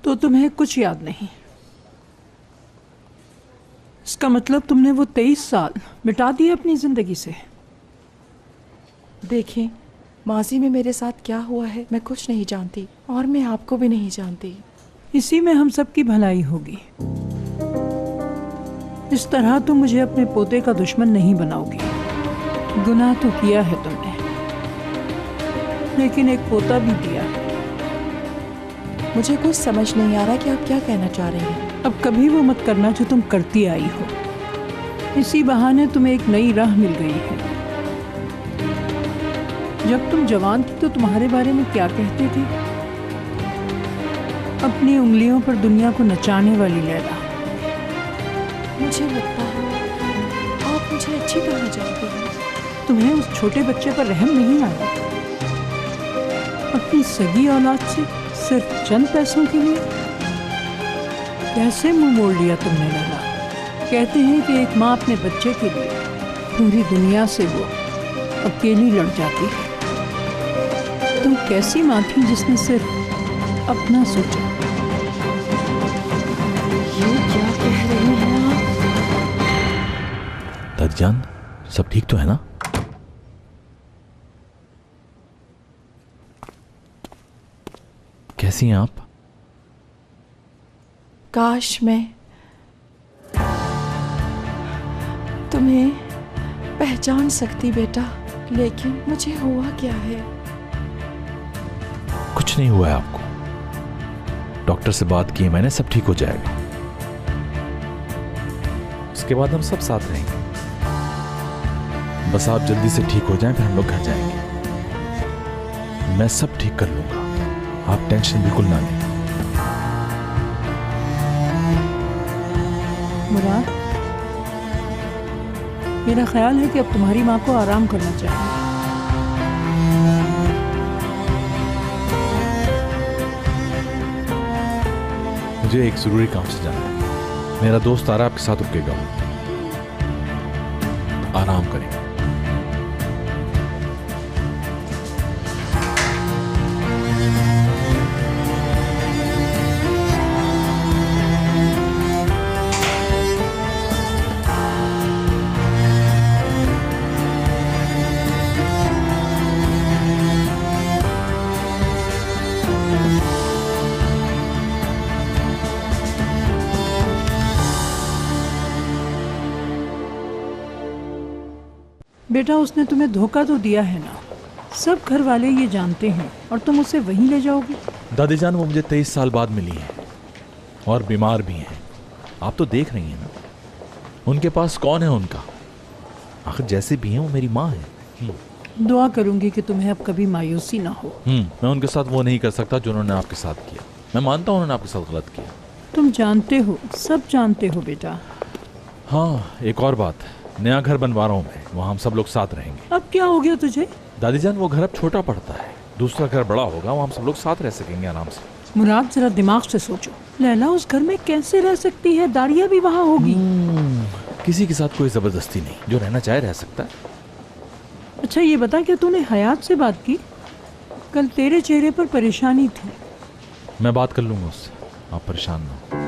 तो तुम्हें कुछ याद नहीं। इसका मतलब तुमने वो 23 साल मिटा दिए अपनी जिंदगी से। देखें, माजी में मेरे साथ क्या हुआ है मैं कुछ नहीं जानती, और मैं आपको भी नहीं जानती। इसी में हम सबकी भलाई होगी। इस तरह तुम मुझे अपने पोते का दुश्मन नहीं बनाओगी। गुनाह तो किया है तुमने, लेकिन एक पोता भी दिया है। मुझे कुछ समझ नहीं आ रहा कि आप क्या कहना चाह रहे हैं। अब कभी वो मत करना जो तुम करती आई हो। इसी बहाने तुम्हें एक नई राह मिल गई है। जब तुम जवान थी तो तुम्हारे बारे में क्या कहते थे? अपनी उंगलियों पर दुनिया को नचाने वाली लैला। मुझे लगता है आप मुझे अच्छी तरह जानते हैं। तुम्हें उस छोटे बच्चे पर रहम नहीं आया? अपनी सगी औलाद से सिर्फ चंद पैसों के लिए कैसे मुंह मोड़ लिया तुमने लैला? कहते हैं कि एक माँ अपने बच्चे के लिए पूरी दुनिया से वो अकेली लड़ जाती है। तुम कैसी माँ थी जिसने सिर्फ अपना सोचा? ये क्या कह रही हैं आप? दादीजान, सब ठीक तो है ना? कैसी हैं आप? काश मैं तुम्हें पहचान सकती बेटा, लेकिन मुझे हुआ क्या है? कुछ नहीं हुआ है आपको। डॉक्टर से बात की है मैंने, सब ठीक हो जाएगा। उसके बाद हम सब साथ रहेंगे। बस आप जल्दी से ठीक हो जाएं, फिर हम लोग घर जाएंगे। मैं सब ठीक कर लूंगा, आप टेंशन बिल्कुल ना लें। मुराद, मेरा ख्याल है कि अब तुम्हारी माँ को आराम करना चाहिए। मुझे एक जरूरी काम से जाना है। मेरा दोस्त आ रहा है, आपके साथ रुकेगा। आराम करें। बेटा, उसने तुम्हें धोखा तो दिया है ना। सब घर वाले ये जानते हैं और तुम उसे वहीं ले जाओगे। दादीजान, वो मुझे 23 साल बाद मिली हैं और बीमार भी हैं। आप तो देख रही हैं ना, उनके पास कौन है उनका? आखिर जैसे भी हैं वो मेरी माँ है। दुआ करूंगी कि तुम्हें अब कभी मायूसी ना हो। मैं उनके साथ वो नहीं कर सकता जो उन्होंने आपके साथ किया। मैं मानता हूँ उन्होंने आपके साथ गलत किया। तुम जानते हो, सब जानते हो बेटा। हाँ, एक और बात, नया घर बनवा रहा हूँ मैं, वहाँ हम सब लोग साथ रहेंगे। अब क्या हो गया तुझे? दादीजान, वो घर अब छोटा पड़ता है, दूसरा घर बड़ा होगा, वहाँ हम सब लोग साथ रह सकेंगे आराम से। मुराद, जरा दिमाग से सोचो। लैला उस घर में कैसे रह सकती है? दारिया भी वहाँ होगी। किसी के साथ कोई जबरदस्ती नहीं, जो रहना चाहे रह सकता है। अच्छा ये बता, क्या तूने हयात से बात की? कल तेरे चेहरे पर परेशानी थी। मैं बात कर लूंगा उससे, आप परेशान ना हो।